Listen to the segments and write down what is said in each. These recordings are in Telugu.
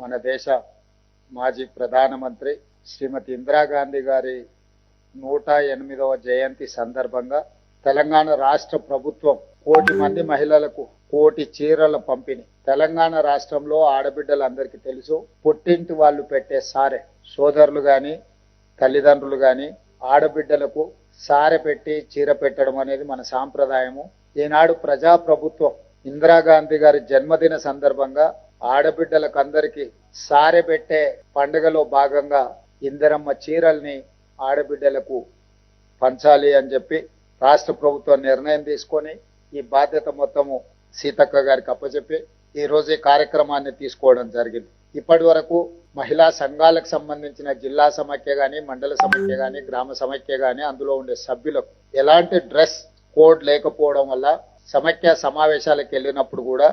మన దేశ మాజీ ప్రధానమంత్రి శ్రీమతి ఇందిరాగాంధీ గారి 108వ జయంతి సందర్భంగా తెలంగాణ రాష్ట్ర ప్రభుత్వం 1 కోటి మంది మహిళలకు 1 కోటి చీరల పంపిణీ. తెలంగాణ రాష్ట్రంలో ఆడబిడ్డలందరికీ తెలుసు, పుట్టింటి వాళ్ళు పెట్టే సారె, సోదరులు గాని తల్లిదండ్రులు గాని ఆడబిడ్డలకు సారె పెట్టి చీర పెట్టడం అనేది మన సాంప్రదాయము. ఈనాడు ప్రజాప్రభుత్వం ఇందిరాగాంధీ గారి జన్మదిన సందర్భంగా ఆడబిడ్డలకు అందరికీ సారె పెట్టే పండుగలో భాగంగా ఇందిరమ్మ చీరల్ని ఆడబిడ్డలకు పంచాలి అని చెప్పి రాష్ట్ర ప్రభుత్వం నిర్ణయం తీసుకొని ఈ బాధ్యత మొత్తము సీతక్క గారికి అప్పచెప్పి ఈ రోజు ఈ కార్యక్రమాన్ని తీసుకోవడం జరిగింది. ఇప్పటి వరకు మహిళా సంఘాలకు సంబంధించిన జిల్లా సమైక్య గాని, మండల సమైక్య గాని, గ్రామ సమైక్య గాని అందులో ఉండే సభ్యులకు ఎలాంటి డ్రెస్ కోడ్ లేకపోవడం వల్ల సమైక్య సమావేశాలకు వెళ్ళినప్పుడు కూడా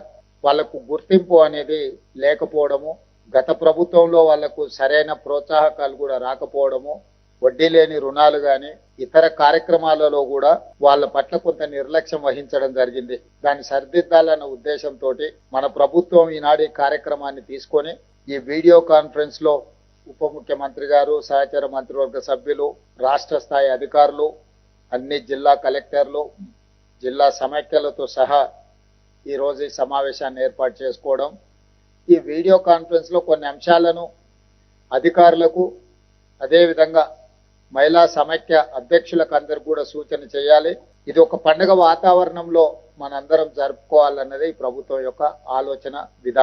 వాళ్లకు గుర్తింపు అనేది లేకపోవడము, గత ప్రభుత్వంలో వాళ్లకు సరైన ప్రోత్సాహకాలు కూడా రాకపోవడము, వడ్డీ లేని రుణాలు గాని ఇతర కార్యక్రమాలలో కూడా వాళ్ళ పట్ల కొంత నిర్లక్ష్యం వహించడం జరిగింది. దాన్ని సరిదిద్దాలన్న ఉద్దేశంతో మన ప్రభుత్వం ఈనాడు ఈ కార్యక్రమాన్ని తీసుకొని ఈ వీడియో కాన్ఫరెన్స్ లో ఉప ముఖ్యమంత్రి గారు, సహచర మంత్రివర్గ సభ్యులు, రాష్ట్ర స్థాయి అధికారులు, అన్ని జిల్లా కలెక్టర్లు, జిల్లా సమైక్యలతో సహా ఈ రోజు ఈ సమావేశాన్ని ఏర్పాటు చేసుకోవడం, ఈ వీడియో కాన్ఫరెన్స్ లో కొన్ని అంశాలను అధికారులకు అదేవిధంగా మహిళా సమైక్య అధ్యక్షులకు అందరు కూడా సూచన చేయాలి. ఇది ఒక పండుగ వాతావరణంలో మనందరం జరుపుకోవాలన్నది ప్రభుత్వం యొక్క ఆలోచన విధానం.